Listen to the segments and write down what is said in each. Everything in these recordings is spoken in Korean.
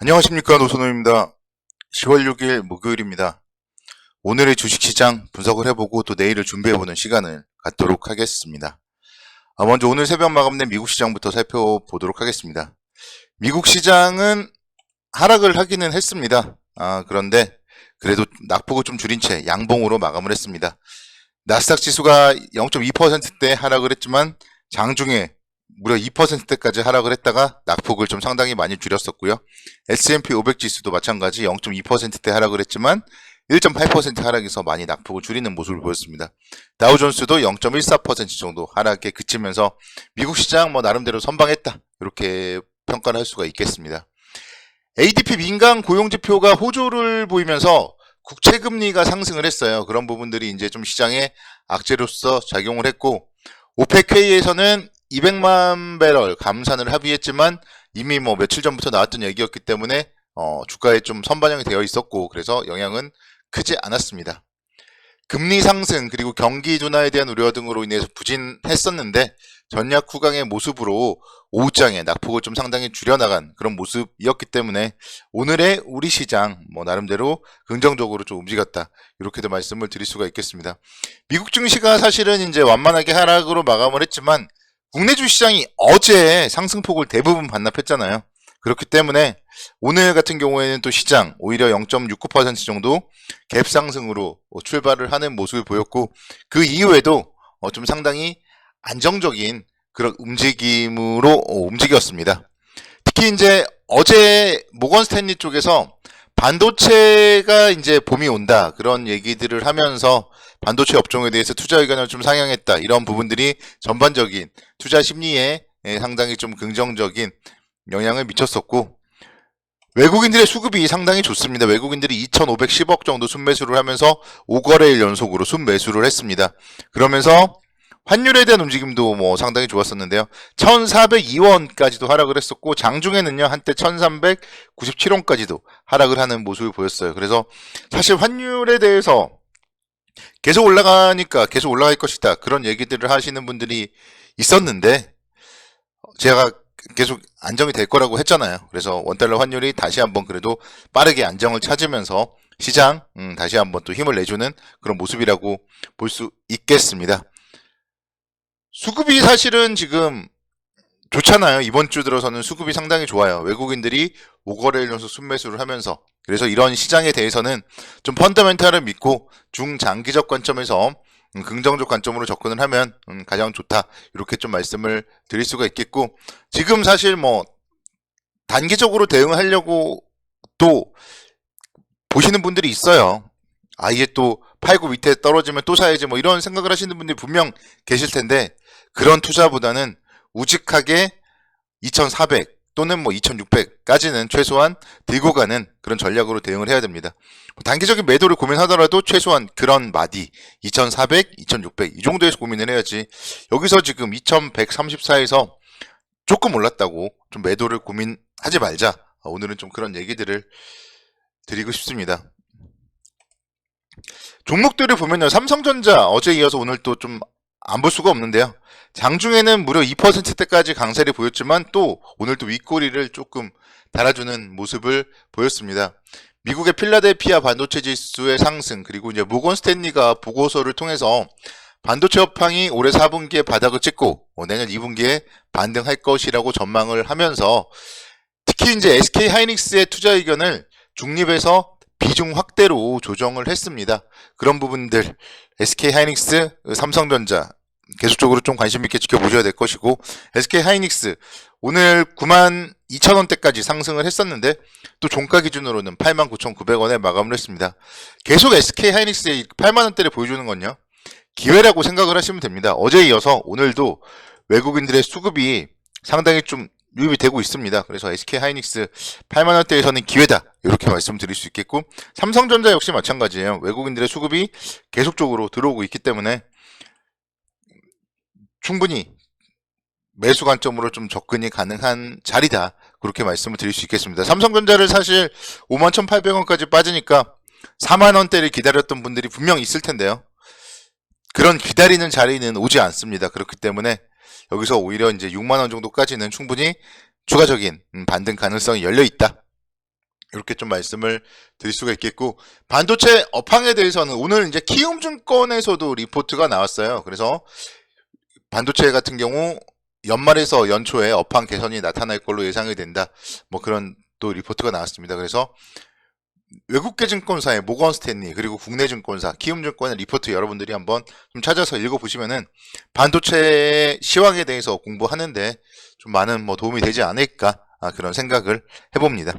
안녕하십니까, 노선호입니다. 10월 6일 목요일입니다. 오늘의 주식시장 분석을 해보고 또 내일을 준비해보는 시간을 갖도록 하겠습니다. 먼저 오늘 새벽 마감된 미국 시장부터 살펴보도록 하겠습니다. 미국 시장은 하락을 하기는 했습니다. 그런데 그래도 낙폭을 좀 줄인 채 양봉으로 마감을 했습니다. 나스닥 지수가 0.2%대 하락을 했지만 장중에 무려 2%대까지 하락을 했다가 낙폭을 좀 상당히 많이 줄였었고요. S&P 500 지수도 마찬가지 0.2%대 하락을 했지만 1.8% 하락에서 많이 낙폭을 줄이는 모습을 보였습니다. 다우존스도 0.14% 정도 하락에 그치면서 미국 시장 나름대로 선방했다, 이렇게 평가를 할 수가 있겠습니다. ADP 민간 고용지표가 호조를 보이면서 국채금리가 상승을 했어요. 그런 부분들이 이제 좀 시장에 악재로서 작용을 했고, 오펙회의에서는 200만 배럴 감산을 합의했지만 이미 며칠 전부터 나왔던 얘기였기 때문에 주가에 좀 선반영이 되어 있었고, 그래서 영향은 크지 않았습니다. 금리 상승 그리고 경기 둔화에 대한 우려 등으로 인해서 부진했었는데 전략 후강의 모습으로 오후장에 낙폭을 좀 상당히 줄여나간 그런 모습이었기 때문에 오늘의 우리 시장 나름대로 긍정적으로 좀 움직였다, 이렇게도 말씀을 드릴 수가 있겠습니다. 미국 증시가 사실은 이제 완만하게 하락으로 마감을 했지만 국내 주시장이 어제 상승폭을 대부분 반납했잖아요. 그렇기 때문에 오늘 같은 경우에는 또 시장 오히려 0.69% 정도 갭 상승으로 출발을 하는 모습을 보였고, 그 이후에도 좀 상당히 안정적인 그런 움직임으로 움직였습니다. 특히 이제 어제 모건 스탠리 쪽에서 반도체가 이제 봄이 온다, 그런 얘기들을 하면서 반도체 업종에 대해서 투자 의견을 좀 상향했다, 이런 부분들이 전반적인 투자 심리에 상당히 좀 긍정적인 영향을 미쳤었고, 외국인들의 수급이 상당히 좋습니다. 외국인들이 2,510억 정도 순매수를 하면서 5거래일 연속으로 순매수를 했습니다. 그러면서 환율에 대한 움직임도 상당히 좋았었는데요. 1,402원까지도 하락을 했었고, 장중에는요 한때 1,397원까지도 하락을 하는 모습을 보였어요. 그래서 사실 환율에 대해서 계속 올라가니까 계속 올라갈 것이다, 그런 얘기들을 하시는 분들이 있었는데 제가 계속 안정이 될 거라고 했잖아요. 그래서 원달러 환율이 다시 한번 그래도 빠르게 안정을 찾으면서 시장 다시 한번 또 힘을 내주는 그런 모습이라고 볼 수 있겠습니다. 수급이 사실은 지금 좋잖아요. 이번 주 들어서는 수급이 상당히 좋아요. 외국인들이 5거래일 연속 순매수를 하면서, 그래서 이런 시장에 대해서는 좀 펀더멘탈을 믿고 중장기적 관점에서 긍정적 관점으로 접근을 하면 가장 좋다, 이렇게 좀 말씀을 드릴 수가 있겠고, 지금 사실 단기적으로 대응을 하려고 또 보시는 분들이 있어요. 이게 또 팔고 밑에 떨어지면 또 사야지 이런 생각을 하시는 분들이 분명 계실 텐데, 그런 투자보다는 우직하게 2,400 또는 2,600까지는 최소한 들고 가는 그런 전략으로 대응을 해야 됩니다. 단기적인 매도를 고민하더라도 최소한 그런 마디 2,400, 2,600 이 정도에서 고민을 해야지, 여기서 지금 2,134에서 조금 올랐다고 좀 매도를 고민하지 말자, 오늘은 좀 그런 얘기들을 드리고 싶습니다. 종목들을 보면요, 삼성전자 어제 이어서 오늘 또 좀 안 볼 수가 없는데요. 장중에는 무려 2%대까지 강세를 보였지만 또 오늘 또 윗꼬리를 조금 달아주는 모습을 보였습니다. 미국의 필라델피아 반도체 지수의 상승, 그리고 이제 모건 스탠리가 보고서를 통해서 반도체 업황이 올해 4분기에 바닥을 찍고 내년 2분기에 반등할 것이라고 전망을 하면서, 특히 이제 SK 하이닉스의 투자 의견을 중립에서 비중 확대로 조정을 했습니다. 그런 부분들 SK 하이닉스, 삼성전자 계속적으로 좀 관심 있게 지켜보셔야 될 것이고, SK 하이닉스 오늘 92,000원대까지 상승을 했었는데 또 종가 기준으로는 89,900원에 마감을 했습니다. 계속 SK 하이닉스의 8만원대를 보여주는 건요, 기회라고 생각을 하시면 됩니다. 어제 이어서 오늘도 외국인들의 수급이 상당히 좀 유입이 되고 있습니다. 그래서 SK 하이닉스 8만원대에서는 기회다, 이렇게 말씀드릴 수 있겠고, 삼성전자 역시 마찬가지예요. 외국인들의 수급이 계속적으로 들어오고 있기 때문에 충분히 매수 관점으로 좀 접근이 가능한 자리다, 그렇게 말씀을 드릴 수 있겠습니다. 삼성전자를 사실 51,800원까지 빠지니까 4만원대를 기다렸던 분들이 분명 있을 텐데요. 그런 기다리는 자리는 오지 않습니다. 그렇기 때문에 여기서 오히려 이제 6만원 정도까지는 충분히 추가적인 반등 가능성이 열려 있다, 이렇게 좀 말씀을 드릴 수가 있겠고, 반도체 업황에 대해서는 오늘 이제 키움증권에서도 리포트가 나왔어요. 그래서 반도체 같은 경우 연말에서 연초에 업황 개선이 나타날 걸로 예상이 된다. 뭐 그런 또 리포트가 나왔습니다. 그래서 외국계 증권사의 모건 스탠리 그리고 국내 증권사 키움증권의 리포트 여러분들이 한번 좀 찾아서 읽어보시면은 반도체 시황에 대해서 공부하는데 좀 많은 뭐 도움이 되지 않을까 그런 생각을 해봅니다.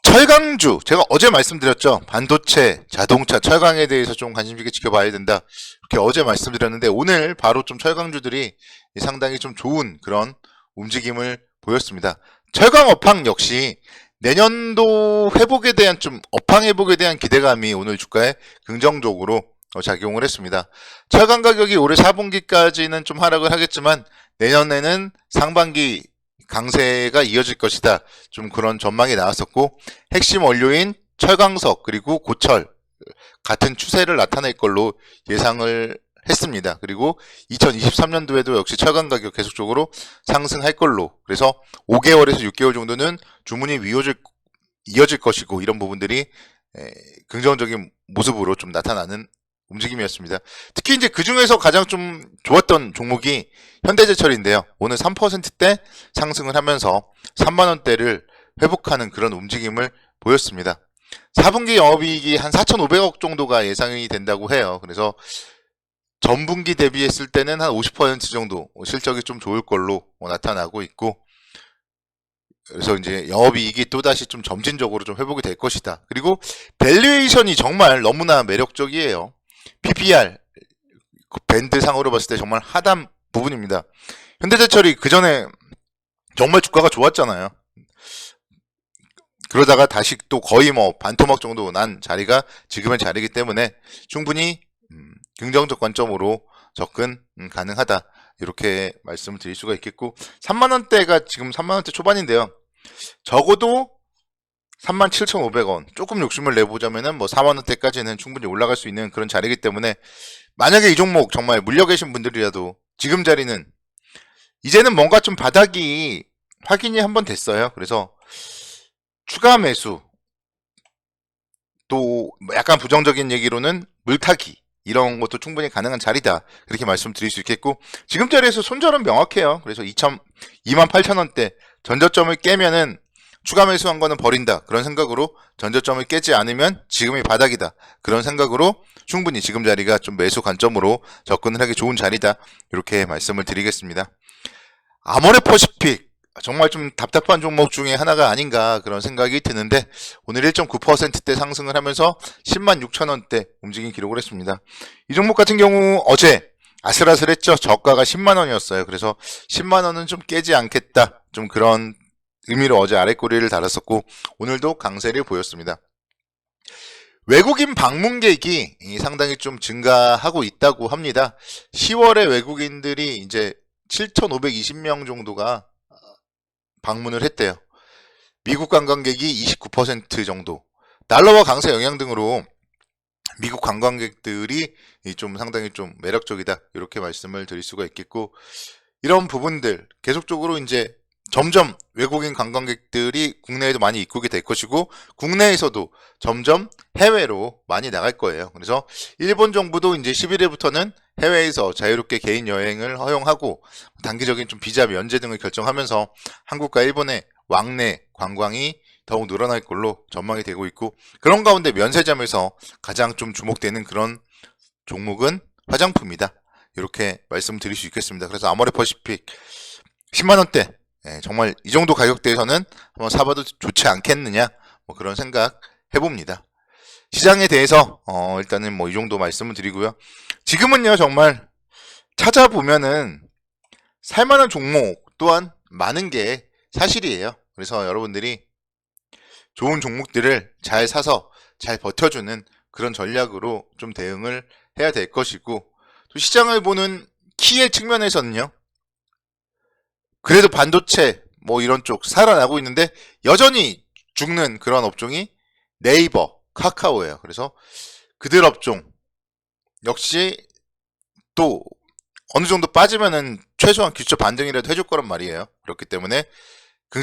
철강주, 제가 어제 말씀드렸죠. 반도체, 자동차, 철강에 대해서 좀 관심 있게 지켜봐야 된다. 이렇게 어제 말씀드렸는데 오늘 바로 좀 철강주들이 상당히 좀 좋은 그런 움직임을 보였습니다. 철강 업황 역시 내년도 회복에 대한 좀 업황 회복에 대한 기대감이 오늘 주가에 긍정적으로 작용을 했습니다. 철강 가격이 올해 4분기까지는 좀 하락을 하겠지만 내년에는 상반기 강세가 이어질 것이다. 좀 그런 전망이 나왔었고 핵심 원료인 철강석 그리고 고철 같은 추세를 나타낼 걸로 예상을 했습니다. 그리고 2023년도에도 역시 철강 가격 계속적으로 상승할 걸로, 그래서 5개월에서 6개월 정도는 주문이 이어질 것이고 이런 부분들이 긍정적인 모습으로 좀 나타나는 움직임이었습니다. 특히 이제 그 중에서 가장 좀 좋았던 종목이 현대제철인데요. 오늘 3%대 상승을 하면서 3만원대를 회복하는 그런 움직임을 보였습니다. 4분기 영업이익이 한 4,500억 정도가 예상이 된다고 해요. 그래서 전분기 대비했을 때는 한 50% 정도 실적이 좀 좋을 걸로 나타나고 있고, 그래서 이제 영업이익이 또다시 좀 점진적으로 좀 회복이 될 것이다. 그리고 밸류에이션이 정말 너무나 매력적이에요. PPR 밴드 상으로 봤을 때 정말 하단 부분입니다. 현대제철이 그 전에 정말 주가가 좋았잖아요. 그러다가 다시 또 거의 뭐 반토막 정도 난 자리가 지금의 자리이기 때문에 충분히 긍정적 관점으로 접근 가능하다. 이렇게 말씀을 드릴 수가 있겠고, 3만원대가 지금 3만원대 초반인데요. 적어도 37,500원, 조금 욕심을 내보자면은 뭐 4만원대까지는 충분히 올라갈 수 있는 그런 자리이기 때문에 만약에 이 종목 정말 물려 계신 분들이라도 지금 자리는 이제는 뭔가 좀 바닥이 확인이 한번 됐어요. 그래서 추가 매수, 또 약간 부정적인 얘기로는 물타기 이런 것도 충분히 가능한 자리다. 그렇게 말씀드릴 수 있겠고, 지금 자리에서 손절은 명확해요. 그래서 28,000원대 전저점을 깨면은 추가 매수한 거는 버린다. 그런 생각으로 전저점을 깨지 않으면 지금이 바닥이다. 그런 생각으로 충분히 지금 자리가 좀 매수 관점으로 접근을 하기 좋은 자리다. 이렇게 말씀을 드리겠습니다. 아모레퍼시픽 정말 좀 답답한 종목 중에 하나가 아닌가 그런 생각이 드는데 오늘 1.9%대 상승을 하면서 106,000원대 움직임 기록을 했습니다. 이 종목 같은 경우 어제 아슬아슬했죠. 저가가 10만원이었어요. 그래서 10만원은 좀 깨지 않겠다. 좀 그런 의미로 어제 아랫꼬리를 달았었고 오늘도 강세를 보였습니다. 외국인 방문객이 상당히 좀 증가하고 있다고 합니다. 10월에 외국인들이 이제 7,520명 정도가 방문을 했대요. 미국 관광객이 29% 정도, 달러와 강세 영향 등으로 미국 관광객들이 좀 상당히 좀 매력적이다. 이렇게 말씀을 드릴 수가 있겠고, 이런 부분들 계속적으로 이제 점점 외국인 관광객들이 국내에도 많이 입국이 될 것이고 국내에서도 점점 해외로 많이 나갈 거예요. 그래서 일본 정부도 이제 11일부터는 해외에서 자유롭게 개인 여행을 허용하고 단기적인 좀 비자 면제 등을 결정하면서 한국과 일본의 왕래 관광이 더욱 늘어날 걸로 전망이 되고 있고, 그런 가운데 면세점에서 가장 좀 주목되는 그런 종목은 화장품이다. 이렇게 말씀드릴 수 있겠습니다. 그래서 아모레퍼시픽 10만원대 정말 이 정도 가격대에서는 한번 사봐도 좋지 않겠느냐 뭐 그런 생각 해봅니다. 시장에 대해서 일단은 뭐 이 정도 말씀을 드리고요. 지금은요 정말 찾아보면은 살만한 종목 또한 많은 게 사실이에요. 그래서 여러분들이 좋은 종목들을 잘 사서 잘 버텨주는 그런 전략으로 좀 대응을 해야 될 것이고, 또 시장을 보는 키의 측면에서는요 그래도 반도체 뭐 이런 쪽 살아나고 있는데 여전히 죽는 그런 업종이 네이버, 카카오예요. 그래서 그들 업종 역시 또 어느 정도 빠지면은 최소한 기초 반등이라도 해줄 거란 말이에요. 그렇기 때문에